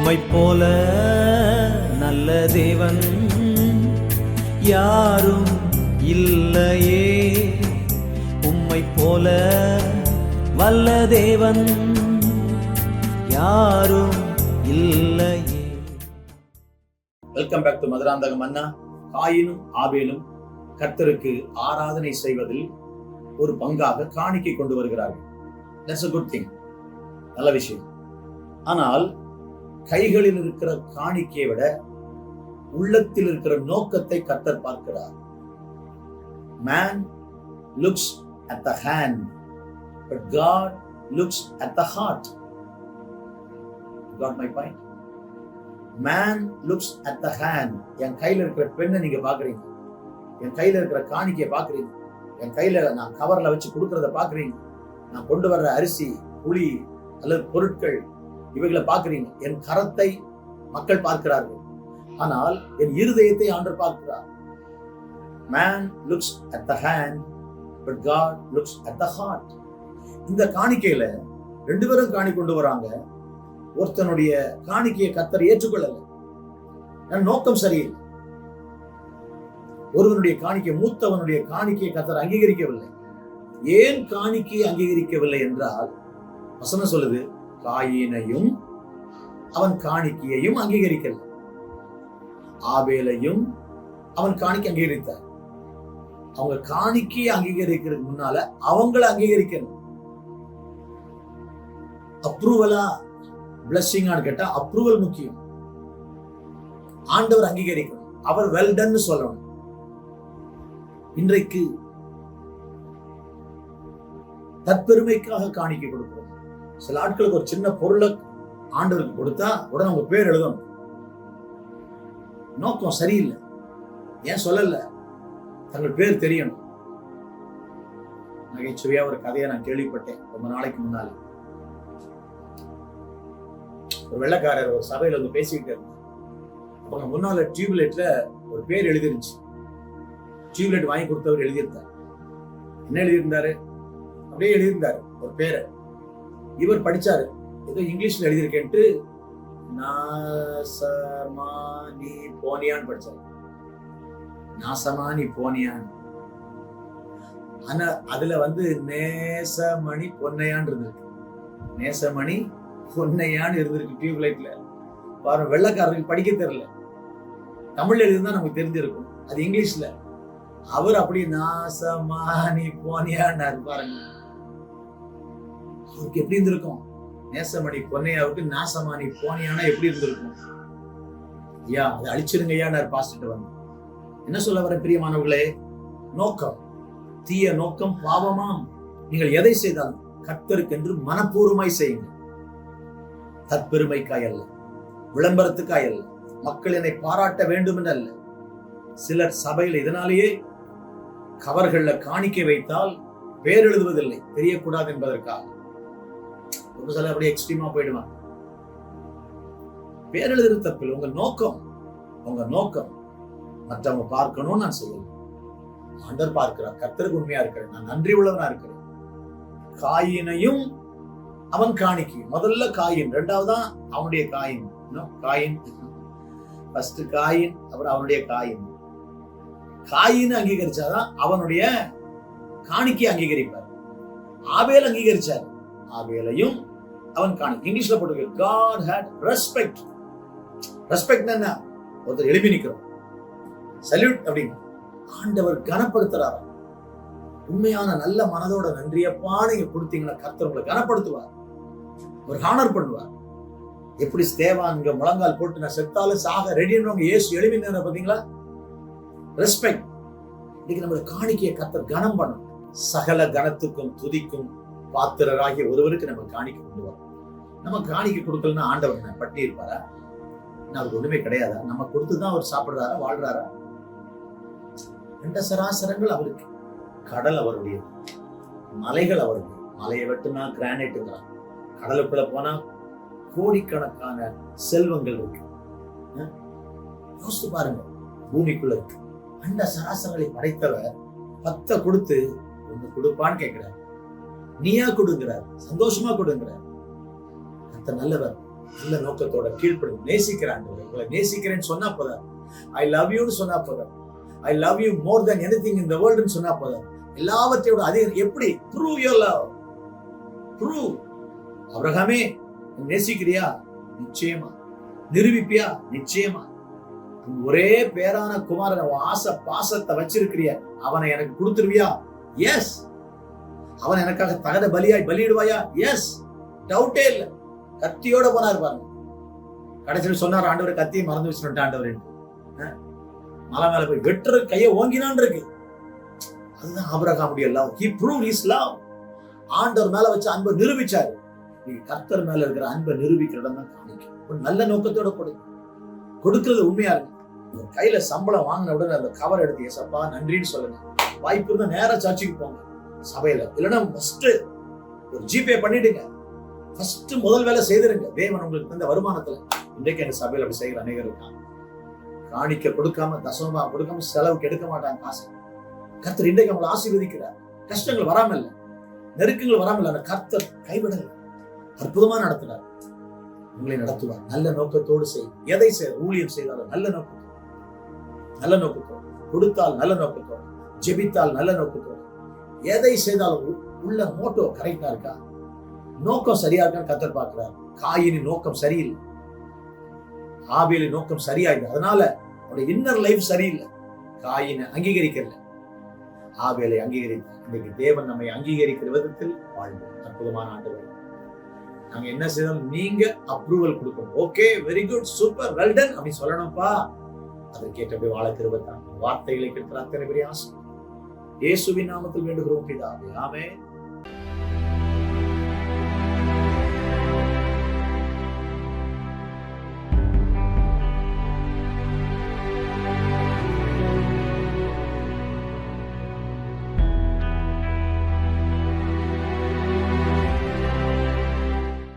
உம்மை போல நல்ல தேவன் யாரும் இல்லையே, உம்மை போல வல்ல தேவன் யாரும் இல்லையே. வெல்கம் பேக் டு மதுராந்தகம் அண்ணா. காயினும் ஆபேலும் கர்த்தருக்கு ஆராதனை செய்வதில் ஒரு பங்காக காணிக்கை கொண்டு வருகிறார்கள். That's a good thing. நல்ல விஷயம். ஆனால் கைகளில் இருக்கிற காணிக்கையை விட உள்ளத்தில் இருக்கிற நோக்கத்தை கர்த்தர் பார்க்கிறார். Man looks at the hand, but God looks at the heart. Got my point? Man looks at the hand. என் கையில இருக்கிற பெண்ணை நீங்க பாக்குறீங்க, என் கையில இருக்கிற காணிக்கையை பாக்குறீங்க, என் கையில நான் கவர்ல வச்சு கொடுக்கறத பாக்குறீங்க, நான் கொண்டு வர்ற அரிசி, புளி அல்லது பொருட்கள் இவைகளை பாக்குறீங்க. என் கரத்தை மக்கள் பார்க்கிறார்கள், ஆனால் என் இருதயத்தை ஆண்டவர் பார்க்கிறார். Man looks at the hand, but God looks at the heart. இந்த காணிக்கையில ரெண்டு பேரும் காணி கொண்டு வராங்க. ஒருத்தனுடைய காணிக்கையை கர்த்தர் ஏற்றுக்கொள்ளல, நோக்கம் சரியில்லை. ஒருவனுடைய காணிக்கை, மூத்தவனுடைய காணிக்கையை கர்த்தர் அங்கீகரிக்கவில்லை. ஏன் காணிக்கையை அங்கீகரிக்கவில்லை என்றால், வசனம் சொல்லுது, காயினையும் அவன் காணிக்கையையும் அங்கீகரிக்கல, ஆபேலையும் அவன் காணிக்கை அங்கீகரித்தார். அவங்க காணிக்கையை அங்கீகரிக்கிறதுக்கு முன்னால அவங்கள அங்கீகரிக்கணும். அப்ரூவலா பிளஸிங்கான்னு கேட்டா அப்ரூவல் முக்கியம். ஆண்டவர் அங்கீகரிக்கணும், அவர் வெல் டன் சொல்லணும். இன்றைக்கு தற்பெருமைக்காக காணிக்கை கொடுக்கிறோம். சில ஆட்களுக்கு ஒரு சின்ன பொருளை ஆண்டவருக்கு கொடுத்தா உடனே உங்க பேர் எழுதணும். நோக்கம் சரியில்லை. ஏன் சொல்லல? தங்கள் பேர் தெரியணும். நகைச்சுவையா ஒரு கதையை நான் கேள்விப்பட்டேன் ரொம்ப நாளைக்கு முன்னால. ஒரு வெள்ளைக்காரர் ஒரு சபையில வந்து பேசிக்கிட்டு இருந்தார். அவங்க முன்னால டியூப்லைட்ல ஒரு பேர் எழுதிருந்துச்சு. டியூப்லைட் வாங்கி கொடுத்தவர் எழுதியிருந்தார். என்ன எழுதியிருந்தாரு? அப்படியே எழுதியிருந்தாரு ஒரு பேரை. இவர் படிச்சாரு, ஏதோ இங்கிலீஷ்ல எழுதியிருக்கேன்ட்டு நாசமானி போனியான்னு படிச்சாரு. நாசமானி போனியான். ஆனா அதுல வந்து நேசமணி பொன்னையான் இருந்திருக்கு. நேசமணி பொன்னையான்னு இருந்திருக்கு டியூப்லைட்ல. பாருங்க, வெள்ளைக்காரருக்கு படிக்க தெரியல. தமிழ்ல எழுதிருந்தா நமக்கு தெரிஞ்சிருக்கும், அது இங்கிலீஷ்ல. அவர் அப்படி நாசமானி போனியான்னு பாருங்க. அவருக்கு எப்படி இருந்திருக்கும்? நேசமணி பொன்னையாவுக்கு நாசமானி போனியானா எப்படி இருந்திருக்கும்? ஐயா, அதை அழிச்சிருங்க ஐயா பாஸ்டர் வந்து. என்ன சொல்ல வர பிரியமானவர்களே? நோக்கம், தீய நோக்கம் பாவமாம். நீங்கள் எதை செய்தாலும் கர்த்தருக்கு என்று மனப்பூர்வமாய் செய்யுங்க. தற்பெருமைக்காய் அல்ல, விளம்பரத்துக்காய் அல்ல, மக்கள் என்னை பாராட்ட வேண்டும் என்று அல்ல. சிலர் சபையில் இதனாலேயே கவர்கள்ல காணிக்கை வைத்தால் பேர் எழுதுவதில்லை, தெரியக்கூடாது என்பதற்காக. ஒரு சில அப்படியே எக்ஸ்ட்ரீமா போயிடுவாங்க. பேர் எழுதுறது தப்பில்லை. உங்க நோக்கம் மற்றவங்க பார்க்கணும். நான் செய்யணும், ஆண்டவர் பார்க்கிறார். கர்த்தருக்கு உண்மையா இருக்கிறேன், நான் நன்றி உள்ளவனா இருக்கிறேன். காயினையும் அவன் காணிக்கை. முதல்ல காயின், ரெண்டாவதுதான் அவனுடைய காயின். காயின் ஃபர்ஸ்ட் காயின், அப்புறம் அவனுடைய காயின். காயின்னு அங்கீகரிச்சாதான் அவனுடைய காணிக்கை அங்கீகரிப்பார். ஆபேல் அங்கீகரிச்சார், ஆபேலையும் அவன் காணிக்கை. இங்கிலீஷ்ல போட்டு God had respect. ரெஸ்பெக்ட் என்ன? ஒருத்தர் எழுப்பி நிக்கிறோம், சல்யூட் அப்படின்னு. ஆண்டவர் கனப்படுத்துறாரு. உண்மையான நல்ல மனதோட நன்றியப்பா நீங்க கொடுத்தீங்கன்னா கர்த்தர் உங்களை கனப்படுத்துவார், ஒரு ஹானர் பண்ணுவார். எப்படி ஸ்தேவான் இங்க முழங்கால் போட்டு நான் செத்தாலும் சாக ரெடின்னு இயேசு எழுப்பினார பாத்தீங்களா? ரெஸ்பெக்ட். இன்னைக்கு நம்ம காணிக்கையை கர்த்தர் கனம் பண்ணணும். சகல கனத்துக்கும் துதிக்கும் பாத்திரராகிய ஒருவருக்கு நம்ம காணிக்கை கொண்டு வரோம். நம்ம காணிக்கை கொடுக்கலன்னா ஆண்டவர் பட்டி இருப்பாரா? அவருக்கு ஒண்ணுமே கிடையாதா? நம்ம கொடுத்துதான் அவர் சாப்பிடுறாரா, வாழ்றாரா? ரெண்ட சராசரங்கள் அவருக்கு. கடல் அவருடைய, மலைகள் அவருடைய. மலையை வெட்டுனா கிரானைட்டுங்கிறான், கடலுக்குள்ள போனா கோடிக்கணக்கான செல்வங்கள் இருக்கு. யோசித்து பாருங்க, பூமிக்குள்ள இருக்கு. அண்ட சராசரங்களை படைத்தவர் 10 கொடுத்து ஒண்ணு கொடுப்பான்னு கேட்கிறார். நீயா கொடுங்கிறார், சந்தோஷமா கொடுங்கிறார். கர்த்தர் நல்லவர். நல்ல நோக்கத்தோட கீழ்ப்படும் நேசிக்கிறான். உங்களை நேசிக்கிறேன்னு சொன்னா போதும். ஐ லவ் யூன்னு சொன்னா போதும். I love you more than anything in the வேர்ல்ட்னு சொன்னா போதும். எல்லாவற்றையோட அதிகம். எப்படி? Prove your love. ப்ரூவ். ஆபிரகாமே, நேசிக்கிறியா? நிச்சயமா. நிரூபிப்பியா? நிச்சயமா. ஒரே பேரான குமாரன் ஆசை பாசத்தை வச்சிருக்கிறிய, அவனை எனக்கு கொடுத்துருவியா? எஸ். அவன் எனக்காக தகத பலியாய் பலியிடுவாயா? எஸ். டவுட்டே இல்ல. கத்தியோட போனார் பாருங்க. கடைசியில் சொன்னார், ஆண்டவர் கத்தியை மறந்து வச்சுட்டு ஆண்டவர். மலை மேல போய் வெட்டுற கையை ஓங்கினான் இருக்கு. அதுதான் ஆபிரகாமுடைய love. He proved his love. ஆண்டவர் மேல வச்ச அன்பை நிரூபிச்சாரு. நீங்க கர்த்தர் மேல இருக்கிற அன்பை நிரூபிக்கிற இடம் தான் காணிக்கை. ஒரு நல்ல நோக்கத்தோட கொடுக்கிறது உண்மையா இருக்கு. உங்க கையில சம்பளம் வாங்கின உடனே அந்த கவர் எடுத்து ஏசப்பா நன்றின்னு சொல்லுங்க. வாய்ப்பு இருந்தா நேரா சர்ச்சுக்கு போங்க சபையில. இல்லைன்னா ஃபர்ஸ்ட் ஒரு ஜிபே பண்ணிடுங்க. ஃபர்ஸ்ட் முதல் வேலை செய்திருங்க. தேவன் உங்களுக்கு தந்த வருமானத்துல. இன்றைக்கு எங்க சபையில அப்படி செய்கிற அநேகர் இருக்காங்க. காணிக்க கொடுக்காம, தசமமா கொடுக்காம, செலவுக்கு எடுக்க மாட்டாங்க காசு. கர்த்தர் இன்றைக்கு அவங்களை ஆசீர்வதிக்கிறார். கஷ்டங்கள் வராம இல்ல, நெருக்கங்கள் வராம இல்ல. கர்த்தர் கைவிடல, அற்புதமா நடத்துறார். உங்களை நடத்துவார். நல்ல நோக்கத்தோடு செய். எதை செய்ய ஊழியம் செய்தாலும் நல்ல நோக்கத்தோடு, நல்ல நோக்கத்தோடு கொடுத்தால் நல்ல நோக்கத்தோடு, ஜெபித்தால் நல்ல நோக்கத்தோடு, எதை செய்தாலும் உள்ள மோட்டோ கரெக்டா இருக்கா, நோக்கம் சரியா இருக்கான்னு கர்த்தர் பார்க்கிறார். காயினின் நோக்கம் சரியில்லை, ஆபேலின் நோக்கம் சரியாயில்லை. அதனால அவருடைய இன்னர் லைஃப் சரியில்லை. காயினை அங்கீகரிக்கல, ஆபேலை அங்கீகரித்தார். இன்னைக்கு தேவன் நம்மை அங்கீகரிக்கிற விதத்தில் வாழ்வோம். அற்புதமான ஆண்டவர். நாங்க என்ன செய்தாலும் நீங்க அப்ரூவல் கொடுக்கணும். Okay, very good, super, well done அப்படி சொல்லணும்ப்பா. அதை கேட்டபடி வாழ கிருபை தான். வார்த்தைகளை கேட்கிற அத்தனை பெரிய ஆசை. இயேசுவின் நாமத்தில் வேண்டுகிறோம் பிதாவே. ஆமென்.